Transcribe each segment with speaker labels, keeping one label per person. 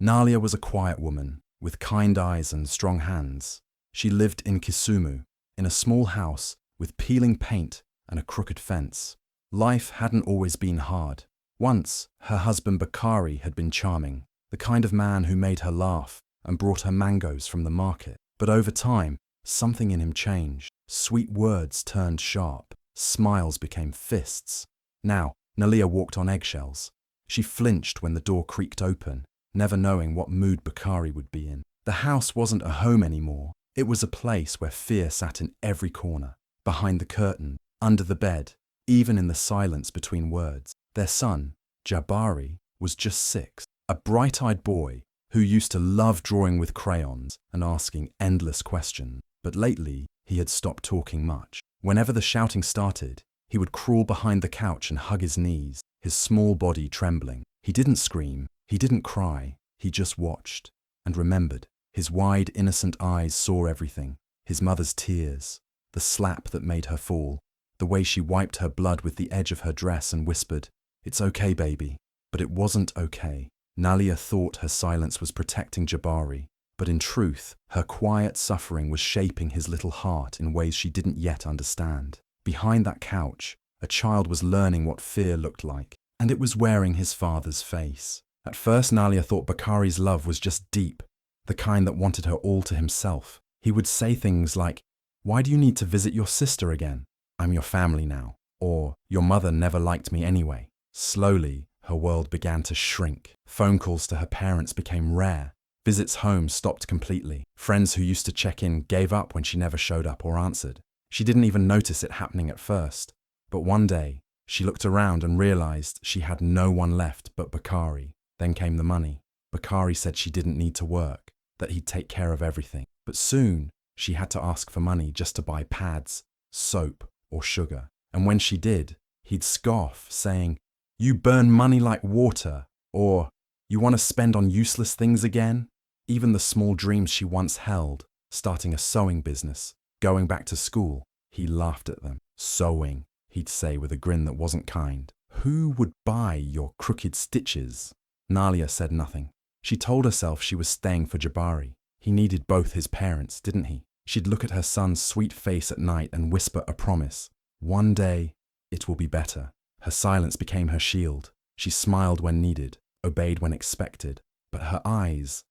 Speaker 1: Nalia was a quiet woman, with kind eyes and strong hands. She lived in Kisumu, in a small house with peeling paint and a crooked fence. Life hadn't always been hard. Once, her husband Bakari had been charming, the kind of man who made her laugh and brought her mangoes from the market. But over time, something in him changed. Sweet words turned sharp. Smiles became fists. Now, Nalia walked on eggshells. She flinched when the door creaked open, never knowing what mood Bakari would be in. The house wasn't a home anymore. It was a place where fear sat in every corner, behind the curtain, under the bed, even in the silence between words. Their son, Jabari, was just 6, a bright-eyed boy who used to love drawing with crayons and asking endless questions. But lately, he had stopped talking much. Whenever the shouting started, he would crawl behind the couch and hug his knees, his small body trembling. He didn't scream, he didn't cry, he just watched and remembered. His wide, innocent eyes saw everything. His mother's tears, the slap that made her fall, the way she wiped her blood with the edge of her dress and whispered, "It's okay, baby." But it wasn't okay. Nalia thought her silence was protecting Jabari, but in truth, her quiet suffering was shaping his little heart in ways she didn't yet understand. Behind that couch, a child was learning what fear looked like, and it was wearing his father's face. At first, Nalia thought Bakari's love was just deep, the kind that wanted her all to himself. He would say things like, "Why do you need to visit your sister again? I'm your family now." Or, "Your mother never liked me anyway." Slowly, her world began to shrink. Phone calls to her parents became rare. Visits home stopped completely. Friends who used to check in gave up when she never showed up or answered. She didn't even notice it happening at first. But one day, she looked around and realized she had no one left but Bakari. Then came the money. Bakari said she didn't need to work, that he'd take care of everything. But soon, she had to ask for money just to buy pads, soap, or sugar. And when she did, he'd scoff, saying, "You burn money like water," or "You want to spend on useless things again?" Even the small dreams she once held, starting a sewing business, going back to school, he laughed at them. "Sewing," he'd say with a grin that wasn't kind. "Who would buy your crooked stitches?" Nalia said nothing. She told herself she was staying for Jabari. He needed both his parents, didn't he? She'd look at her son's sweet face at night and whisper a promise. One day, it will be better. Her silence became her shield. She smiled when needed, obeyed when expected. But her eyes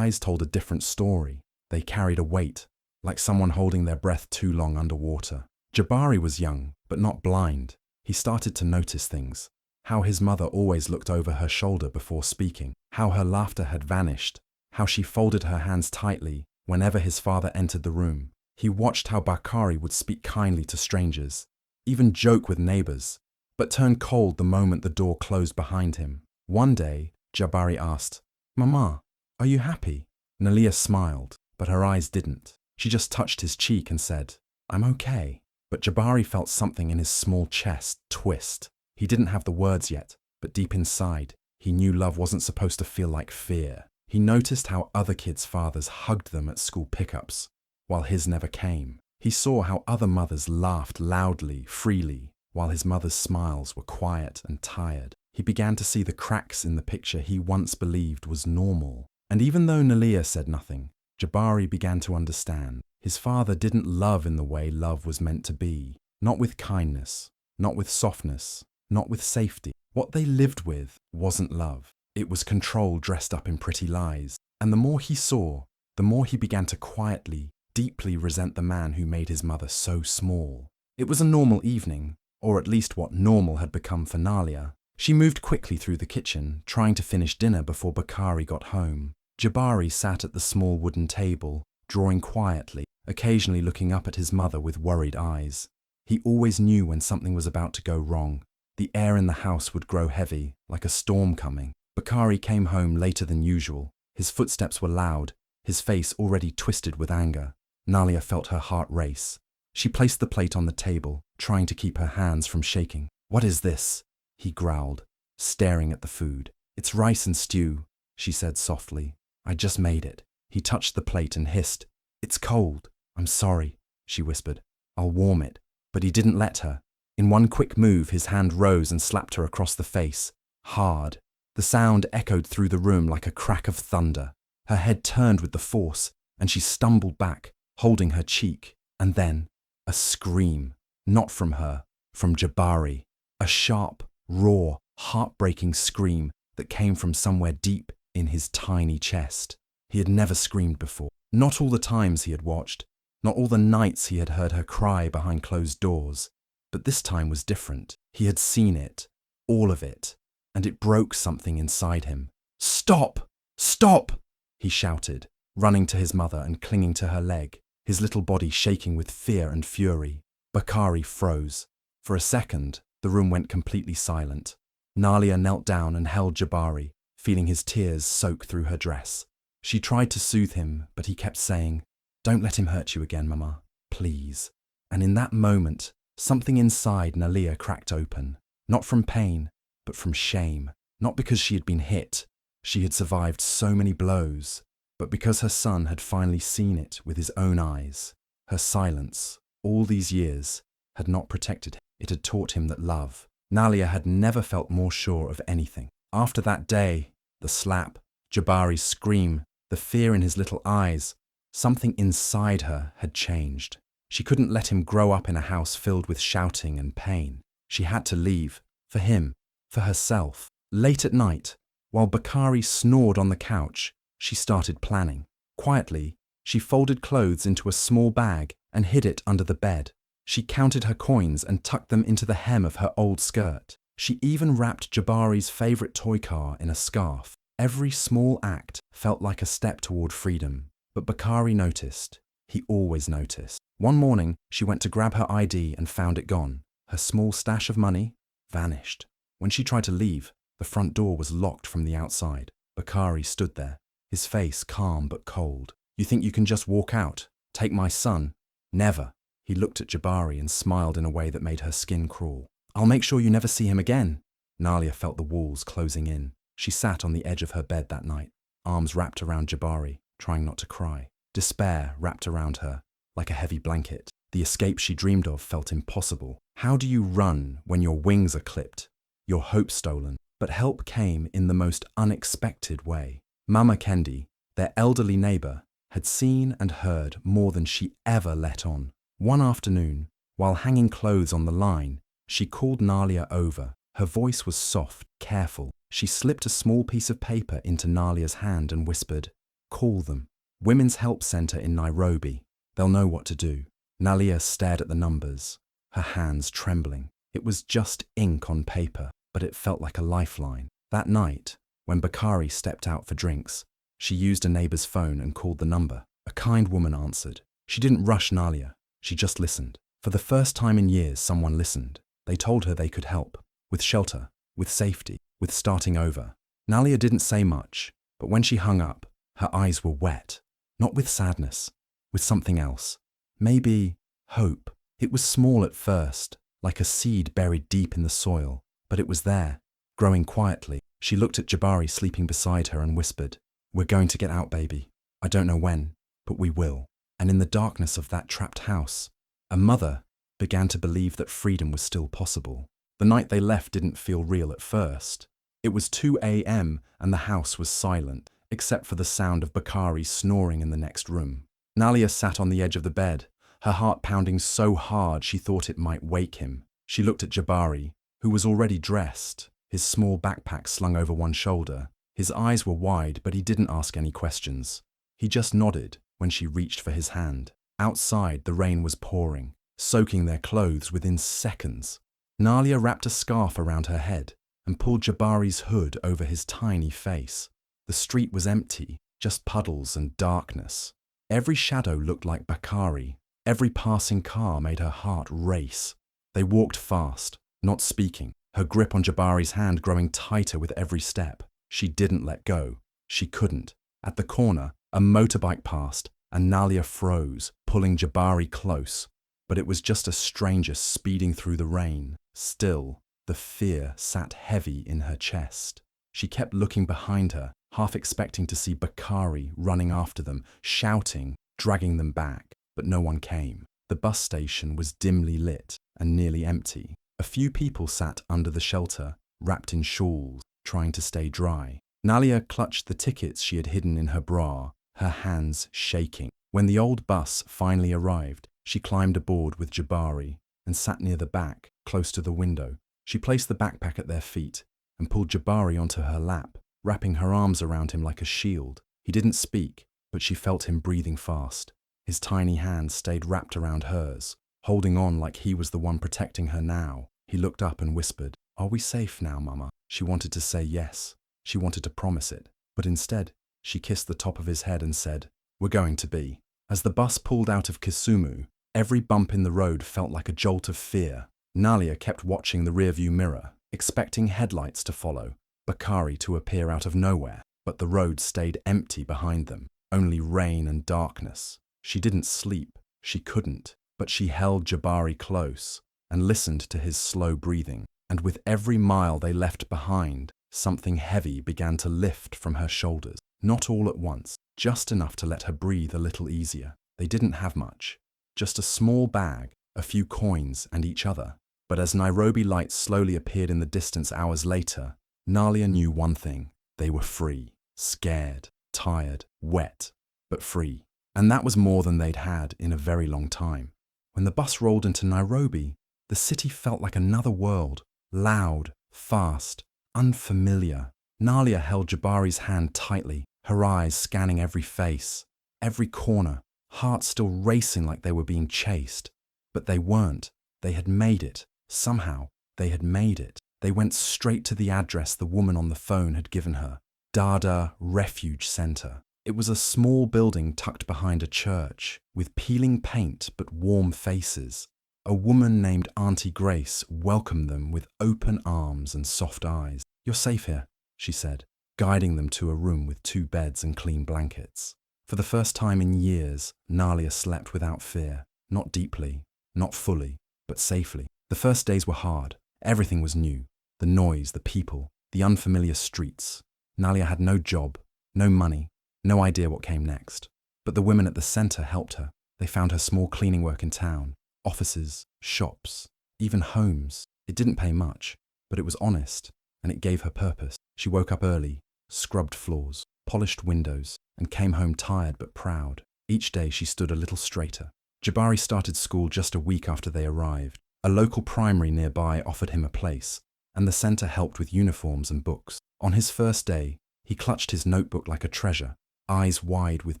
Speaker 1: told a different story. They carried a weight, like someone holding their breath too long underwater. Jabari was young, but not blind. He started to notice things. How his mother always looked over her shoulder before speaking. How her laughter had vanished. How she folded her hands tightly whenever his father entered the room. He watched how Bakari would speak kindly to strangers, even joke with neighbors, but turn cold the moment the door closed behind him. One day, Jabari asked, "Mama, are you happy?" Nalia smiled, but her eyes didn't. She just touched his cheek and said, "I'm okay." But Jabari felt something in his small chest twist. He didn't have the words yet, but deep inside, he knew love wasn't supposed to feel like fear. He noticed how other kids' fathers hugged them at school pickups, while his never came. He saw how other mothers laughed loudly, freely, while his mother's smiles were quiet and tired. He began to see the cracks in the picture he once believed was normal. And even though Nalia said nothing, Jabari began to understand. His father didn't love in the way love was meant to be. Not with kindness, not with softness, not with safety. What they lived with wasn't love. It was control dressed up in pretty lies. And the more he saw, the more he began to quietly, deeply resent the man who made his mother so small. It was a normal evening, or at least what normal had become for Nalia. She moved quickly through the kitchen, trying to finish dinner before Bakari got home. Jabari sat at the small wooden table, drawing quietly, occasionally looking up at his mother with worried eyes. He always knew when something was about to go wrong. The air in the house would grow heavy, like a storm coming. Bakari came home later than usual. His footsteps were loud, his face already twisted with anger. Nalia felt her heart race. She placed the plate on the table, trying to keep her hands from shaking. "What is this?" he growled, staring at the food. "It's rice and stew," she said softly. "I just made it." He touched the plate and hissed. "It's cold." "I'm sorry," she whispered. "I'll warm it." But he didn't let her. In one quick move, his hand rose and slapped her across the face. Hard, The sound echoed through the room like a crack of thunder. Her head turned with the force, and she stumbled back, holding her cheek. And then, a scream. Not from her, from Jabari. A sharp, raw, heartbreaking scream that came from somewhere deep in his tiny chest. He had never screamed before. Not all the times he had watched, not all the nights he had heard her cry behind closed doors. But this time was different. He had seen it, all of it, and it broke something inside him. "Stop! Stop!" he shouted, running to his mother and clinging to her leg, his little body shaking with fear and fury. Bakari froze. For a second, the room went completely silent. Nalia knelt down and held Jabari, feeling his tears soak through her dress. She tried to soothe him, but he kept saying, "Don't let him hurt you again, Mama, please." And in that moment, something inside Nalia cracked open, not from pain, but from shame. Not because she had been hit, she had survived so many blows, but because her son had finally seen it with his own eyes. Her silence, all these years, had not protected him. It had taught him that love. Nalia had never felt more sure of anything. After that day, the slap, Jabari's scream, the fear in his little eyes, something inside her had changed. She couldn't let him grow up in a house filled with shouting and pain. She had to leave, for him, for herself. Late at night, while Bakari snored on the couch, she started planning. Quietly, she folded clothes into a small bag and hid it under the bed. She counted her coins and tucked them into the hem of her old skirt. She even wrapped Jabari's favorite toy car in a scarf. Every small act felt like a step toward freedom. But Bakari noticed. He always noticed. One morning, she went to grab her ID and found it gone. Her small stash of money vanished. When she tried to leave, the front door was locked from the outside. Bakari stood there, his face calm but cold. "You think you can just walk out? Take my son? Never." He looked at Jabari and smiled in a way that made her skin crawl. "I'll make sure you never see him again." Nalia felt the walls closing in. She sat on the edge of her bed that night, arms wrapped around Jabari, trying not to cry. Despair wrapped around her, like a heavy blanket. The escape she dreamed of felt impossible. How do you run when your wings are clipped, your hope stolen? But help came in the most unexpected way. Mama Kendi, their elderly neighbor, had seen and heard more than she ever let on. One afternoon, while hanging clothes on the line, she called Nalia over. Her voice was soft, careful. She slipped a small piece of paper into Nalia's hand and whispered, "Call them. Women's Help Center in Nairobi. They'll know what to do." Nalia stared at the numbers, her hands trembling. It was just ink on paper, but it felt like a lifeline. That night, when Bakari stepped out for drinks, she used a neighbor's phone and called the number. A kind woman answered. She didn't rush Nalia. She just listened. For the first time in years, someone listened. They told her they could help, with shelter, with safety, with starting over. Nalia didn't say much, but when she hung up, her eyes were wet. Not with sadness, with something else. Maybe hope. It was small at first, like a seed buried deep in the soil, but it was there, growing quietly. She looked at Jabari sleeping beside her and whispered, "We're going to get out, baby. I don't know when, but we will." And in the darkness of that trapped house, a mother began to believe that freedom was still possible. The night they left didn't feel real at first. It was 2 a.m. and the house was silent, except for the sound of Bakari snoring in the next room. Nalia sat on the edge of the bed, her heart pounding so hard she thought it might wake him. She looked at Jabari, who was already dressed, his small backpack slung over one shoulder. His eyes were wide, but he didn't ask any questions. He just nodded when she reached for his hand. Outside, the rain was pouring, soaking their clothes within seconds. Nalia wrapped a scarf around her head and pulled Jabari's hood over his tiny face. The street was empty, just puddles and darkness. Every shadow looked like Bakari. Every passing car made her heart race. They walked fast, not speaking, her grip on Jabari's hand growing tighter with every step. She didn't let go. She couldn't. At the corner, a motorbike passed, and Nalia froze, pulling Jabari close. But it was just a stranger speeding through the rain. Still, the fear sat heavy in her chest. She kept looking behind her, half expecting to see Bakari running after them, shouting, dragging them back. But no one came. The bus station was dimly lit and nearly empty. A few people sat under the shelter, wrapped in shawls. trying to stay dry. Nalia clutched the tickets she had hidden in her bra, her hands shaking. When the old bus finally arrived, she climbed aboard with Jabari and sat near the back, close to the window. She placed the backpack at their feet and pulled Jabari onto her lap, wrapping her arms around him like a shield. He didn't speak, but she felt him breathing fast. His tiny hands stayed wrapped around hers, holding on like he was the one protecting her now. He looked up and whispered, "Are we safe now, Mama?" She wanted to say yes. She wanted to promise it. But instead, she kissed the top of his head and said, "We're going to be." As the bus pulled out of Kisumu, every bump in the road felt like a jolt of fear. Nalia kept watching the rearview mirror, expecting headlights to follow, Bakari to appear out of nowhere. But the road stayed empty behind them, only rain and darkness. She didn't sleep. She couldn't. But she held Jabari close and listened to his slow breathing. And with every mile they left behind, something heavy began to lift from her shoulders. Not all at once, just enough to let her breathe a little easier. They didn't have much. Just a small bag, a few coins, and each other. But as Nairobi lights slowly appeared in the distance hours later, Nalia knew one thing. They were free. Scared, tired, wet, but free. And that was more than they'd had in a very long time. When the bus rolled into Nairobi, the city felt like another world. Loud, fast, unfamiliar. Nalia held Jabari's hand tightly, her eyes scanning every face, every corner, hearts still racing like they were being chased. But they weren't. They had made it. Somehow, they had made it. They went straight to the address the woman on the phone had given her. Dada Refuge Center. It was a small building tucked behind a church, with peeling paint but warm faces. A woman named Auntie Grace welcomed them with open arms and soft eyes. "You're safe here," she said, guiding them to a room with 2 beds and clean blankets. For the first time in years, Nalia slept without fear. Not deeply, not fully, but safely. The first days were hard. Everything was new. The noise, the people, the unfamiliar streets. Nalia had no job, no money, no idea what came next. But the women at the center helped her. They found her small cleaning work in town, offices, shops, even homes. It didn't pay much, but it was honest, and it gave her purpose. She woke up early, scrubbed floors, polished windows, and came home tired but proud. Each day she stood a little straighter. Jabari started school just a week after they arrived. A local primary nearby offered him a place, and the center helped with uniforms and books. On his first day, he clutched his notebook like a treasure, eyes wide with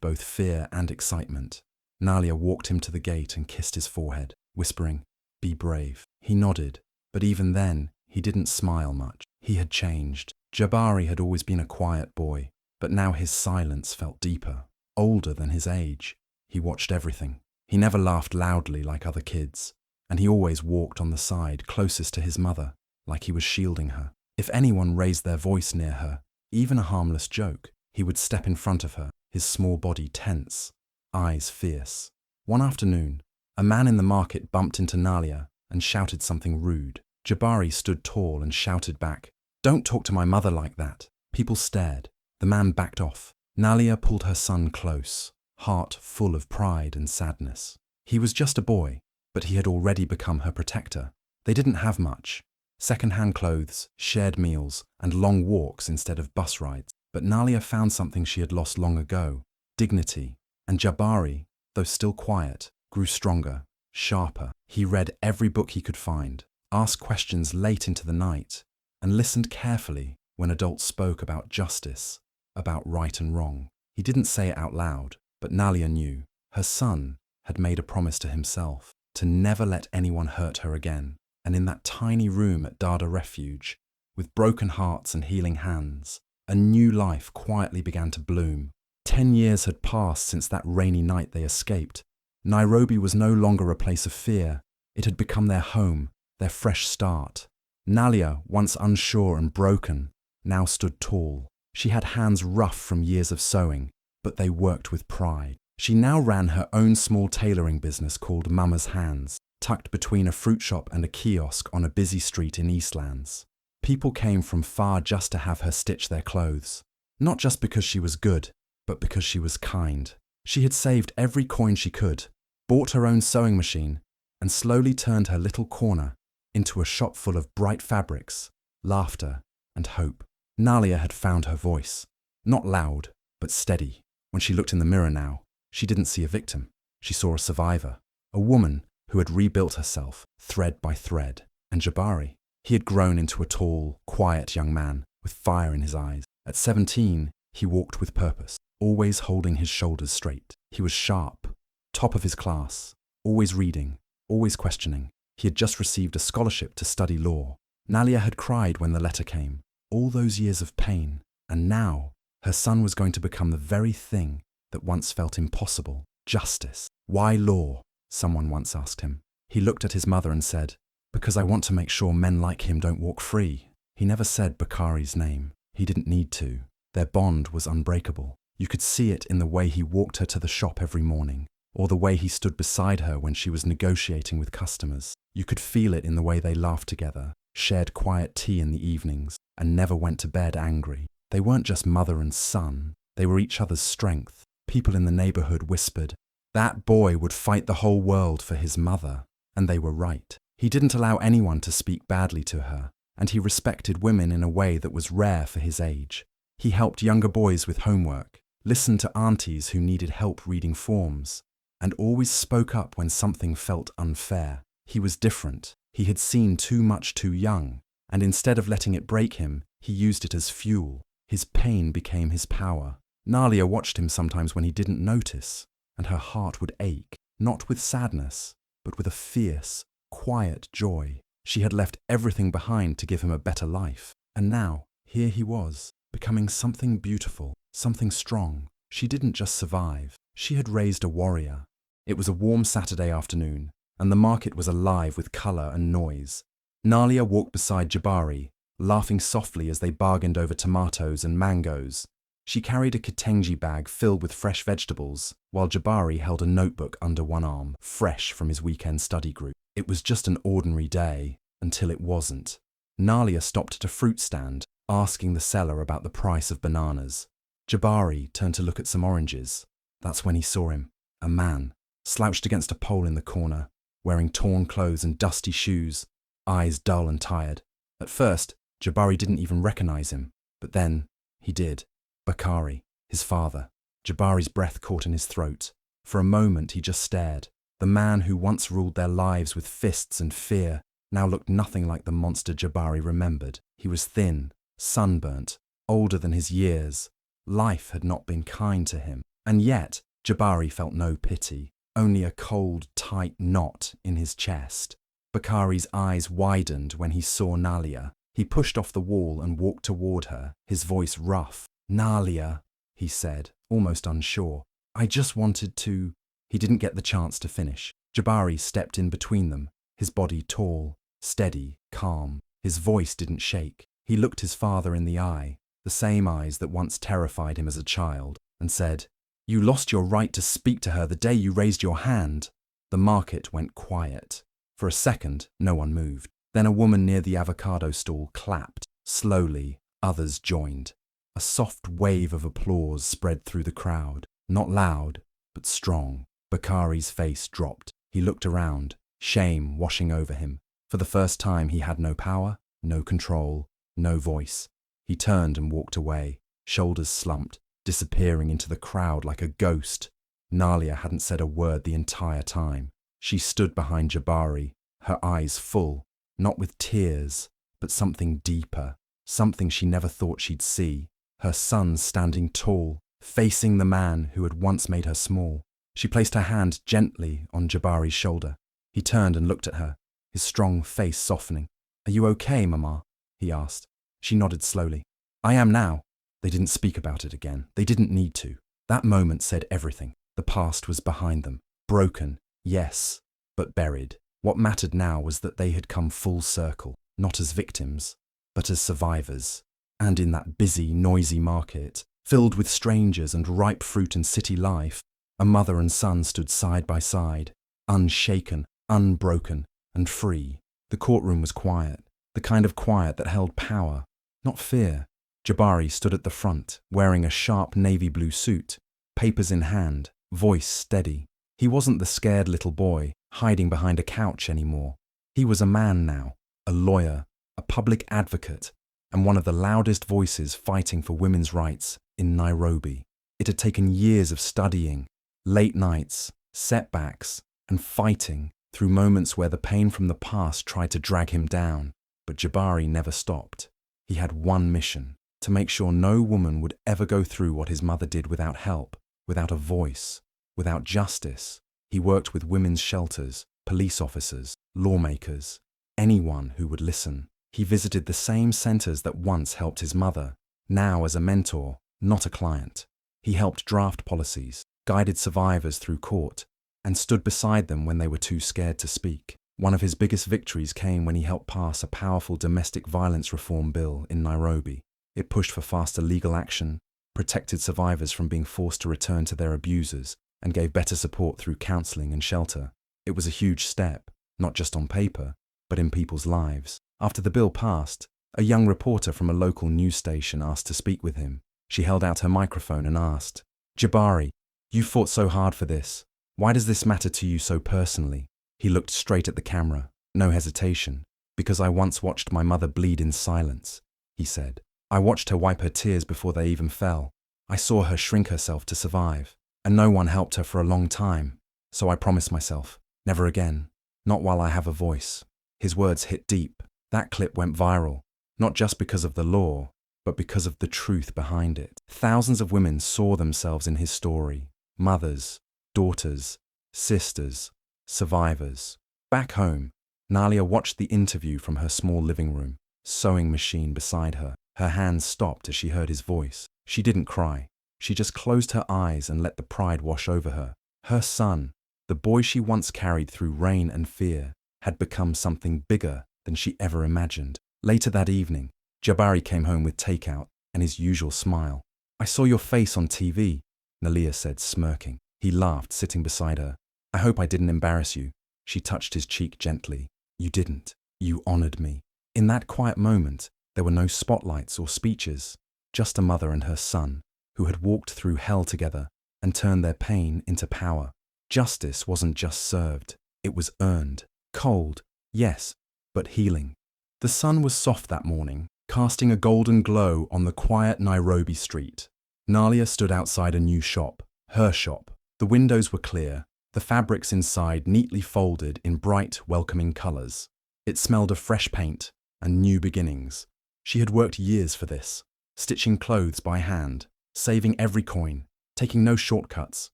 Speaker 1: both fear and excitement. Nalia walked him to the gate and kissed his forehead, whispering, "Be brave." He nodded, but even then, he didn't smile much. He had changed. Jabari had always been a quiet boy, but now his silence felt deeper, older than his age. He watched everything. He never laughed loudly like other kids, and he always walked on the side closest to his mother, like he was shielding her. If anyone raised their voice near her, even a harmless joke, he would step in front of her, his small body tense, eyes fierce. One afternoon, a man in the market bumped into Nalia and shouted something rude. Jabari stood tall and shouted back, "Don't talk to my mother like that." People stared. The man backed off. Nalia pulled her son close, heart full of pride and sadness. He was just a boy, but he had already become her protector. They didn't have much. Second-hand clothes, shared meals, and long walks instead of bus rides. But Nalia found something she had lost long ago, dignity. And Jabari, though still quiet, grew stronger, sharper. He read every book he could find, asked questions late into the night, and listened carefully when adults spoke about justice, about right and wrong. He didn't say it out loud, but Nalia knew. Her son had made a promise to himself to never let anyone hurt her again. And in that tiny room at Dada Refuge, with broken hearts and healing hands, a new life quietly began to bloom. 10 years had passed since that rainy night they escaped. Nairobi was no longer a place of fear. It had become their home, their fresh start. Nalia, once unsure and broken, now stood tall. She had hands rough from years of sewing, but they worked with pride. She now ran her own small tailoring business called Mama's Hands, tucked between a fruit shop and a kiosk on a busy street in Eastlands. People came from far just to have her stitch their clothes, not just because she was good, but because she was kind. She had saved every coin she could, bought her own sewing machine, and slowly turned her little corner into a shop full of bright fabrics, laughter, and hope. Nalia had found her voice. Not loud, but steady. When she looked in the mirror now, she didn't see a victim. She saw a survivor, a woman who had rebuilt herself thread by thread. And Jabari, he had grown into a tall, quiet young man with fire in his eyes. At 17, he walked with purpose, always holding his shoulders straight. He was sharp, top of his class, always reading, always questioning. He had just received a scholarship to study law. Nalia had cried when the letter came, all those years of pain, and now her son was going to become the very thing that once felt impossible, justice. Why law? Someone once asked him. He looked at his mother and said, because I want to make sure men like him don't walk free. He never said Bakari's name. He didn't need to. Their bond was unbreakable. You could see it in the way he walked her to the shop every morning, or the way he stood beside her when she was negotiating with customers. You could feel it in the way they laughed together, shared quiet tea in the evenings, and never went to bed angry. They weren't just mother and son. They were each other's strength. People in the neighborhood whispered, that boy would fight the whole world for his mother. And they were right. He didn't allow anyone to speak badly to her, and he respected women in a way that was rare for his age. He helped younger boys with homework, listened to aunties who needed help reading forms, and always spoke up when something felt unfair. He was different. He had seen too much too young, and instead of letting it break him, he used it as fuel. His pain became his power. Nalia watched him sometimes when he didn't notice, and her heart would ache, not with sadness, but with a fierce, quiet joy. She had left everything behind to give him a better life, and now, here he was, becoming something beautiful, something strong. She didn't just survive, she had raised a warrior. It was a warm Saturday afternoon, and the market was alive with colour and noise. Nalia walked beside Jabari, laughing softly as they bargained over tomatoes and mangoes. She carried a kitenji bag filled with fresh vegetables, while Jabari held a notebook under one arm, fresh from his weekend study group. It was just an ordinary day, until it wasn't. Nalia stopped at a fruit stand, asking the seller about the price of bananas. Jabari turned to look at some oranges. That's when he saw him, a man, slouched against a pole in the corner, wearing torn clothes and dusty shoes, eyes dull and tired. At first, Jabari didn't even recognize him, but then he did. Bakari, his father. Jabari's breath caught in his throat. For a moment he just stared. The man who once ruled their lives with fists and fear now looked nothing like the monster Jabari remembered. He was thin, sunburnt, older than his years. Life had not been kind to him. And yet, Jabari felt no pity, only a cold, tight knot in his chest. Bakari's eyes widened when he saw Nalia. He pushed off the wall and walked toward her, his voice rough. Nalia, he said, almost unsure. I just wanted to... He didn't get the chance to finish. Jabari stepped in between them, his body tall, steady, calm. His voice didn't shake. He looked his father in the eye, the same eyes that once terrified him as a child, and said, You lost your right to speak to her the day you raised your hand. The market went quiet. For a second, no one moved. Then a woman near the avocado stall clapped. Slowly, others joined. A soft wave of applause spread through the crowd. Not loud, but strong. Bakari's face dropped. He looked around, shame washing over him. For the first time he had no power, no control, no voice. He turned and walked away, shoulders slumped, disappearing into the crowd like a ghost. Nalia hadn't said a word the entire time. She stood behind Jabari, her eyes full, not with tears, but something deeper, something she never thought she'd see. Her son standing tall, facing the man who had once made her small. She placed her hand gently on Jabari's shoulder. He turned and looked at her, his strong face softening. Are you okay, Mama? He asked. She nodded slowly. I am now. They didn't speak about it again. They didn't need to. That moment said everything. The past was behind them. Broken, yes, but buried. What mattered now was that they had come full circle, not as victims, but as survivors. And in that busy, noisy market, filled with strangers and ripe fruit and city life, a mother and son stood side by side, unshaken, unbroken, and free. The courtroom was quiet, the kind of quiet that held power, not fear. Jabari stood at the front, wearing a sharp navy blue suit, papers in hand, voice steady. He wasn't the scared little boy, hiding behind a couch anymore. He was a man now, a lawyer, a public advocate, and one of the loudest voices fighting for women's rights in Nairobi. It had taken years of studying, late nights, setbacks, and fighting through moments where the pain from the past tried to drag him down. But Jabari never stopped. He had one mission: to make sure no woman would ever go through what his mother did without help, without a voice, without justice. He worked with women's shelters, police officers, lawmakers, anyone who would listen. He visited the same centers that once helped his mother, now as a mentor, not a client. He helped draft policies, guided survivors through court, and stood beside them when they were too scared to speak. One of his biggest victories came when he helped pass a powerful domestic violence reform bill in Nairobi. It pushed for faster legal action, protected survivors from being forced to return to their abusers, and gave better support through counseling and shelter. It was a huge step, not just on paper, but in people's lives. After the bill passed, a young reporter from a local news station asked to speak with him. She held out her microphone and asked, "Jabari, you fought so hard for this. Why does this matter to you so personally?" He looked straight at the camera, no hesitation. "Because I once watched my mother bleed in silence," he said. "I watched her wipe her tears before they even fell. I saw her shrink herself to survive, and no one helped her for a long time. So I promised myself, never again, not while I have a voice." His words hit deep. That clip went viral, not just because of the law, but because of the truth behind it. Thousands of women saw themselves in his story: mothers, daughters, sisters, survivors. Back home, Nalia watched the interview from her small living room, sewing machine beside her. Her hands stopped as she heard his voice. She didn't cry. She just closed her eyes and let the pride wash over her. Her son, the boy she once carried through rain and fear, had become something bigger than she ever imagined. Later that evening, Jabari came home with takeout and his usual smile. "I saw your face on TV," Nalia said, smirking. He laughed, sitting beside her. "I hope I didn't embarrass you." She touched his cheek gently. "You didn't. You honored me." In that quiet moment, there were no spotlights or speeches, just a mother and her son who had walked through hell together and turned their pain into power. Justice wasn't just served, it was earned. Cold, yes, but healing. The sun was soft that morning, casting a golden glow on the quiet Nairobi street. Nalia stood outside a new shop, her shop. The windows were clear, the fabrics inside neatly folded in bright, welcoming colors. It smelled of fresh paint and new beginnings. She had worked years for this, stitching clothes by hand, saving every coin, taking no shortcuts.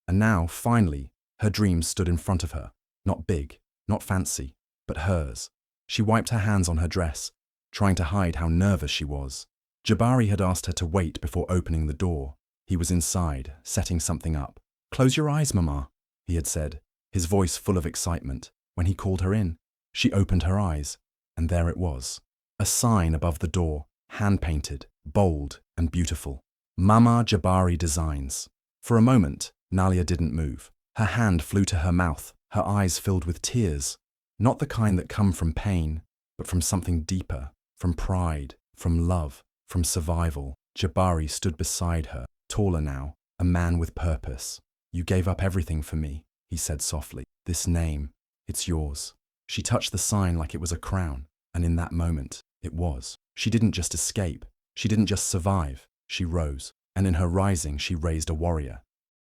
Speaker 1: And now, finally, her dreams stood in front of her. Not big, not fancy, but hers. She wiped her hands on her dress, trying to hide how nervous she was. Jabari had asked her to wait before opening the door. He was inside, setting something up. "Close your eyes, Mama," he had said, his voice full of excitement. When he called her in, she opened her eyes, and there it was. A sign above the door, hand-painted, bold and beautiful. "Mama Jabari Designs." For a moment, Nalia didn't move. Her hand flew to her mouth, her eyes filled with tears. Not the kind that come from pain, but from something deeper, from pride, from love, from survival. Jabari stood beside her, taller now, a man with purpose. "You gave up everything for me," he said softly. "This name, it's yours." She touched the sign like it was a crown, and in that moment, it was. She didn't just escape, she didn't just survive, she rose, and in her rising she raised a warrior.